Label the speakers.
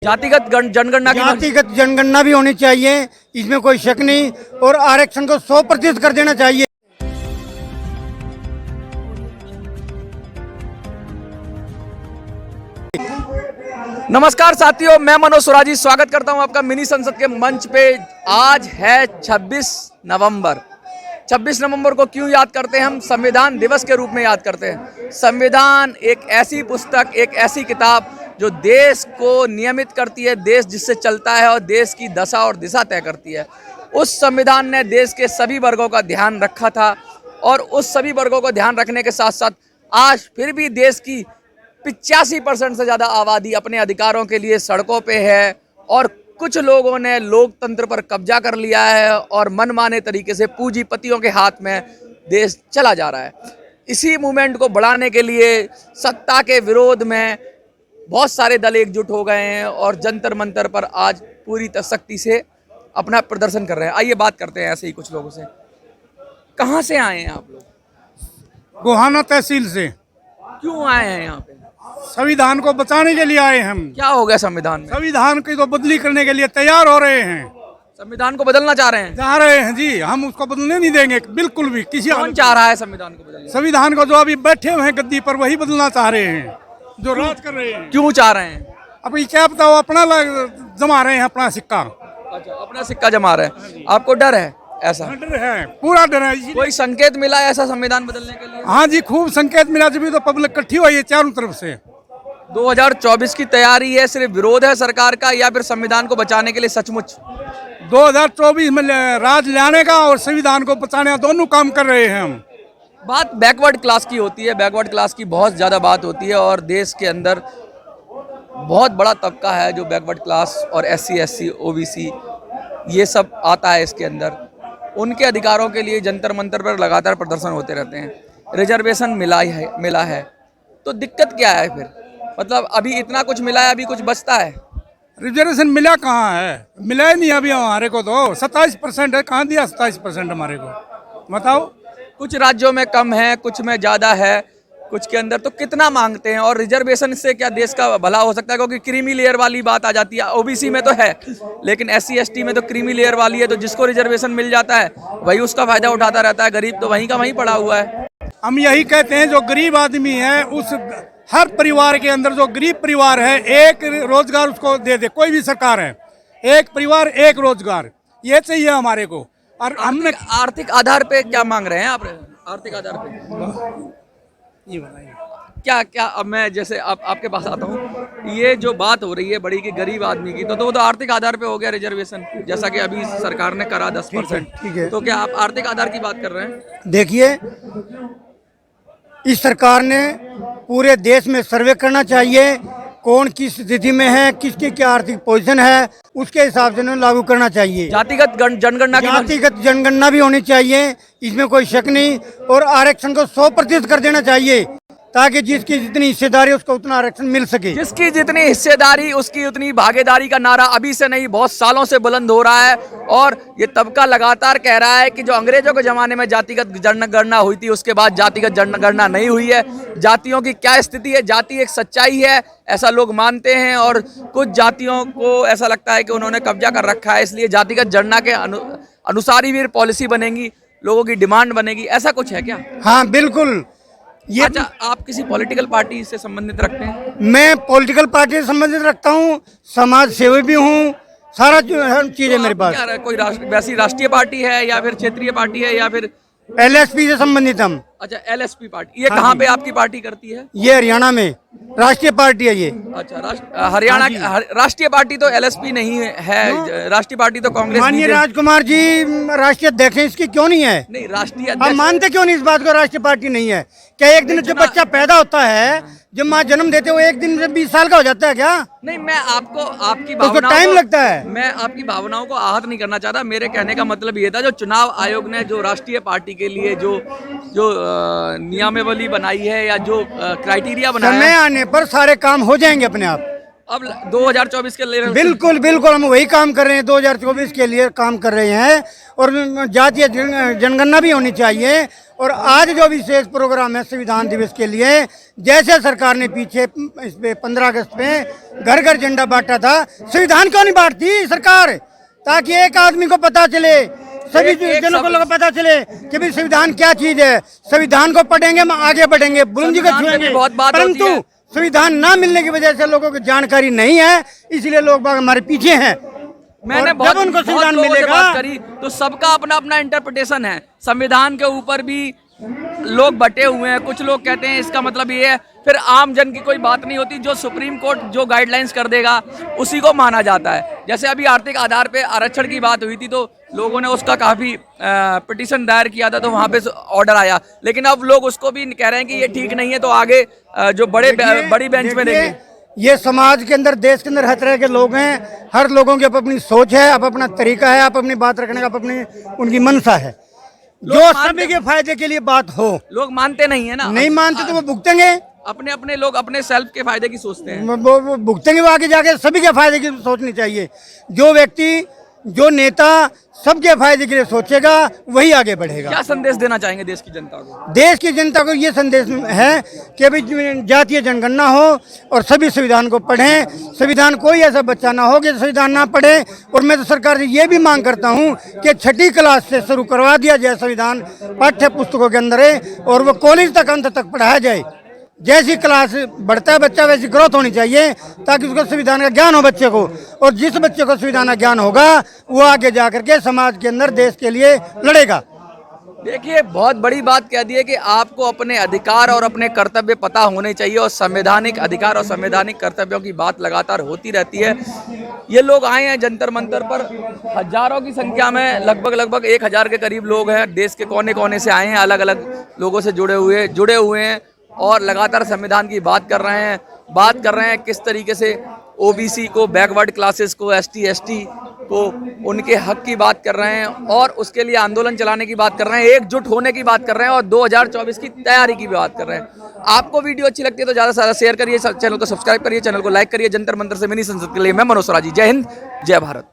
Speaker 1: जातिगत जनगणना भी होनी चाहिए, इसमें कोई शक नहीं। और आरक्षण को 100% कर देना चाहिए।
Speaker 2: नमस्कार साथियों, मैं मनोज सुराजी स्वागत करता हूं आपका मिनी संसद के मंच पे। आज है 26 नवंबर। 26 नवंबर को क्यों याद करते हैं हम? संविधान दिवस के रूप में याद करते हैं। संविधान एक ऐसी पुस्तक, एक ऐसी किताब जो देश को नियमित करती है, देश जिससे चलता है और देश की दशा और दिशा तय करती है। उस संविधान ने देश के सभी वर्गों का ध्यान रखा था और उस सभी वर्गों को ध्यान रखने के साथ साथ आज फिर भी देश की 85% से ज़्यादा आबादी अपने अधिकारों के लिए सड़कों पे है और कुछ लोगों ने लोकतंत्र पर कब्जा कर लिया है और मनमाने तरीके से पूंजीपतियों के हाथ में देश चला जा रहा है। इसी मूवमेंट को बढ़ाने के लिए सत्ता के विरोध में बहुत सारे दल एकजुट हो गए हैं और जंतर मंतर पर आज पूरी सख्ती से अपना प्रदर्शन कर रहे हैं। आइए बात करते हैं ऐसे ही कुछ लोगों से। कहाँ से आए हैं आप लोग?
Speaker 3: गोहाना तहसील से।
Speaker 2: क्यों आए हैं यहाँ पे?
Speaker 3: संविधान को बचाने के लिए आए हम।
Speaker 2: क्या हो गया संविधान में?
Speaker 3: संविधान की तो बदली करने के लिए तैयार हो रहे हैं।
Speaker 2: संविधान को बदलना चाह रहे हैं
Speaker 3: जी। हम उसको बदलने नहीं देंगे बिल्कुल भी। किसी
Speaker 2: कौन चाह रहा है संविधान को बदलना?
Speaker 3: संविधान को जो अभी बैठे हुए हैं गद्दी पर वही बदलना चाह रहे हैं, जो राज कर रहे हैं।
Speaker 2: क्यों चाह रहे हैं?
Speaker 3: अभी क्या बताओ, अपना जमा रहे हैं अपना सिक्का।
Speaker 2: अच्छा, अपना सिक्का जमा रहे हैं। आपको डर है ऐसा?
Speaker 3: डर है, पूरा डर है।
Speaker 2: कोई संकेत मिला है ऐसा संविधान बदलने के लिए?
Speaker 3: हाँ जी, खूब संकेत मिला, जब तो पब्लिक इकट्ठी हुई है चारों तरफ से।
Speaker 2: 2024 की तैयारी है, सिर्फ विरोध है सरकार का या फिर संविधान को बचाने के लिए सचमुच?
Speaker 3: 2024 में राज लाने का और संविधान को बचाने का दोनों काम कर रहे हैं हम।
Speaker 2: बात बैकवर्ड क्लास की होती है, बैकवर्ड क्लास की बहुत ज़्यादा बात होती है और देश के अंदर बहुत बड़ा तबका है जो बैकवर्ड क्लास और SC SC OBC ये सब आता है इसके अंदर। उनके अधिकारों के लिए जंतर मंतर पर लगातार प्रदर्शन होते रहते हैं। रिजर्वेशन मिला है तो दिक्कत क्या है फिर? मतलब अभी इतना कुछ मिला है, अभी कुछ बचता है?
Speaker 3: रिजर्वेशन मिला कहाँ है? मिला ही नहीं अभी हमारे को। तो 27% है, कहाँ दिया 27% हमारे को? बताओ।
Speaker 2: कुछ राज्यों में कम है, कुछ में ज़्यादा है, कुछ के अंदर। तो कितना मांगते हैं? और रिजर्वेशन से क्या देश का भला हो सकता है? क्योंकि क्रीमी लेयर वाली बात आ जाती है। OBC में तो है, लेकिन SC ST में तो क्रीमी लेयर वाली है, तो जिसको रिजर्वेशन मिल जाता है वही उसका फायदा उठाता रहता है। गरीब तो वहीं का वहीं पड़ा हुआ है।
Speaker 3: हम यही कहते हैं, जो गरीब आदमी है उस हर परिवार के अंदर, जो गरीब परिवार है, एक रोजगार उसको दे दे। कोई भी सरकार है, एक परिवार एक रोजगार, ये चाहिए हमारे को। और हमने
Speaker 2: आर्थिक आधार पे क्या मांग रहे हैं आप? आर्थिक आधार पे
Speaker 3: ये बताइए
Speaker 2: क्या क्या? अब मैं जैसे आपके पास आता हूँ, ये जो बात हो रही है बड़ी कि गरीब आदमी की, तो वो तो आर्थिक आधार पे हो गया रिजर्वेशन, जैसा कि अभी सरकार ने करा 10%।
Speaker 1: ठीक है।
Speaker 2: तो क्या आप आर्थिक आधार की बात कर रहे हैं?
Speaker 1: देखिए, इस सरकार ने पूरे देश में सर्वे करना चाहिए, कौन किस स्थिति में है, किसकी क्या आर्थिक पोजीशन है, उसके हिसाब से लागू करना चाहिए।
Speaker 2: जातिगत
Speaker 1: जनगणना भी होनी चाहिए, इसमें कोई शक नहीं। और आरक्षण को 100% कर देना चाहिए, ताकि जिसकी जितनी हिस्सेदारी उसको उतना आरक्षण मिल सके।
Speaker 2: जिसकी जितनी हिस्सेदारी उसकी उतनी भागीदारी का नारा अभी से नहीं, बहुत सालों से बुलंद हो रहा है। और ये तबका लगातार कह रहा है कि जो अंग्रेजों के ज़माने में जातिगत जनगणना हुई थी, उसके बाद जातिगत जनगणना नहीं हुई है। जातियों की क्या स्थिति है? जाति एक सच्चाई है, ऐसा लोग मानते हैं, और कुछ जातियों को ऐसा लगता है कि उन्होंने कब्जा कर रखा है, इसलिए जातिगत जनगणना के अनुसार ही फिर पॉलिसी बनेगी, लोगों की डिमांड बनेगी। ऐसा कुछ है क्या?
Speaker 1: हाँ बिल्कुल। ये
Speaker 2: अच्छा, आप किसी पॉलिटिकल पार्टी से संबंधित रखते हैं?
Speaker 1: मैं पॉलिटिकल पार्टी से संबंधित रखता हूँ, समाज सेवी भी हूँ, सारा चीज़ है मेरे पास।
Speaker 2: क्या कोई वैसी राष्ट्रीय पार्टी है या फिर क्षेत्रीय पार्टी है या फिर
Speaker 1: LSP से संबंधित हम?
Speaker 2: अच्छा, LSP पार्टी। ये कहाँ पे आपकी पार्टी करती है?
Speaker 1: ये हरियाणा में राष्ट्रीय पार्टी है ये।
Speaker 2: अच्छा, हरियाणा की राष्ट्रीय पार्टी तो LSP नहीं है, राष्ट्रीय पार्टी तो कांग्रेस।
Speaker 1: माननीय राजकुमार जी राष्ट्रीय अध्यक्ष हैं, इसकी क्यों नहीं है?
Speaker 2: नहीं, राष्ट्रीय
Speaker 1: हम मानते क्यों नहीं इस बात को राष्ट्रीय पार्टी नहीं है? क्या एक दिन जब बच्चा पैदा होता है, जब माँ जन्म देते हो, एक दिन में 20 साल का हो जाता है क्या?
Speaker 2: नहीं, मैं आपकी
Speaker 1: उसको टाइम लगता है।
Speaker 2: मैं आपकी भावनाओं को आहत नहीं करना चाहता। मेरे कहने का मतलब ये था, जो चुनाव आयोग ने जो राष्ट्रीय पार्टी के लिए जो नियमावली बनाई है या जो क्राइटेरिया बनाया है,
Speaker 1: समय आने पर सारे काम हो जाएंगे अपने आप।
Speaker 2: अब 2024 के लिए
Speaker 1: बिल्कुल बिल्कुल हम वही काम कर रहे हैं, 2024 के लिए काम कर रहे हैं। और जातीय जनगणना भी होनी चाहिए। और आज जो विशेष प्रोग्राम है संविधान दिवस के लिए, जैसे सरकार ने पीछे इस पे 15 अगस्त पे घर घर झंडा बांटा था, संविधान क्यों नहीं बांटती सरकार, ताकि एक आदमी को पता चले, सभी जनों को पता चले कि भाई संविधान क्या चीज है। संविधान को पढ़ेंगे हम आगे बढ़ेंगे, बुलंदी को छुएंगे।
Speaker 2: बहुत बात होती है।
Speaker 1: परंतु संविधान ना मिलने की वजह से लोगों को जानकारी नहीं है, इसलिए लोग बाग हमारे पीछे हैं।
Speaker 2: मैंने
Speaker 1: और
Speaker 2: बहुत
Speaker 1: जब उनको संविधान
Speaker 2: लोगों से
Speaker 1: मिलेगा,
Speaker 2: बात करी तो सबका अपना अपना इंटरप्रिटेशन है। संविधान के ऊपर भी लोग बटे हुए हैं। कुछ लोग कहते हैं इसका मतलब ये है, फिर आम जन की कोई बात नहीं होती। जो सुप्रीम कोर्ट जो गाइडलाइंस कर देगा उसी को माना जाता है। जैसे अभी आर्थिक आधार पे आरक्षण की बात हुई थी तो लोगों ने उसका काफी पिटीशन दायर किया था, तो वहां पे ऑर्डर आया। लेकिन अब लोग उसको भी कह रहे हैं कि ये ठीक नहीं है, तो आगे जो बड़ी बेंच में देंगे।
Speaker 1: ये समाज के अंदर, देश के अंदर हर तरह के लोग हैं। हर लोगों की अपनी सोच है, अपना तरीका है, अपनी बात रखने का अपनी उनकी मनसा है। जो सभी के फायदे के लिए बात हो।
Speaker 2: लोग मानते नहीं है ना,
Speaker 1: नहीं मानते तो वो भुगतेंगे।
Speaker 2: अपने अपने लोग अपने सेल्फ के फायदे की सोचते हैं।
Speaker 1: वो भुगतेंगे, वो आगे जाके सभी के फायदे की सोचनी चाहिए। जो व्यक्ति, जो नेता सबके फायदे के लिए सोचेगा वही आगे बढ़ेगा।
Speaker 2: क्या संदेश देना चाहेंगे देश की जनता को?
Speaker 1: देश की जनता को ये संदेश है कि अभी जातीय जनगणना हो और सभी संविधान को पढ़ें। संविधान, कोई ऐसा बच्चा ना हो कि संविधान ना पढ़े। और मैं तो सरकार से ये भी मांग करता हूँ कि 6ठी क्लास से शुरू करवा दिया जाए संविधान, पाठ्य पुस्तकों के अंदर है, और वो कॉलेज तक अंत तक पढ़ाया जाए। जैसी क्लास बढ़ता है बच्चा वैसी ग्रोथ होनी चाहिए, ताकि उसको संविधान का ज्ञान हो बच्चे को। और जिस बच्चे को संविधान का ज्ञान होगा वो आगे जाकर के समाज के अंदर देश के लिए लड़ेगा।
Speaker 2: देखिए, बहुत बड़ी बात कह दी है कि आपको अपने अधिकार और अपने कर्तव्य पता होने चाहिए, और संवैधानिक अधिकार और संवैधानिक कर्तव्यों की बात लगातार होती रहती है। ये लोग आए हैं जंतर मंतर पर, हजारों की संख्या में, लगभग 1000 के करीब लोग हैं। देश के कोने कोने से आए हैं, अलग अलग लोगों से जुड़े हुए हैं और लगातार संविधान की बात कर रहे हैं किस तरीके से ओबीसी को, बैकवर्ड क्लासेस को, एसटी को उनके हक की बात कर रहे हैं, और उसके लिए आंदोलन चलाने की बात कर रहे हैं, एकजुट होने की बात कर रहे हैं, और 2024 की तैयारी की भी बात कर रहे हैं। आपको वीडियो अच्छी लगती है तो ज़्यादा से ज़्यादा शेयर करिए, चैनल को सब्सक्राइब करिए, चैनल को लाइक करिए। जंतर मंतर से मिनी संसद के लिए मैं मनोज सुराजी। जय हिंद, जय भारत।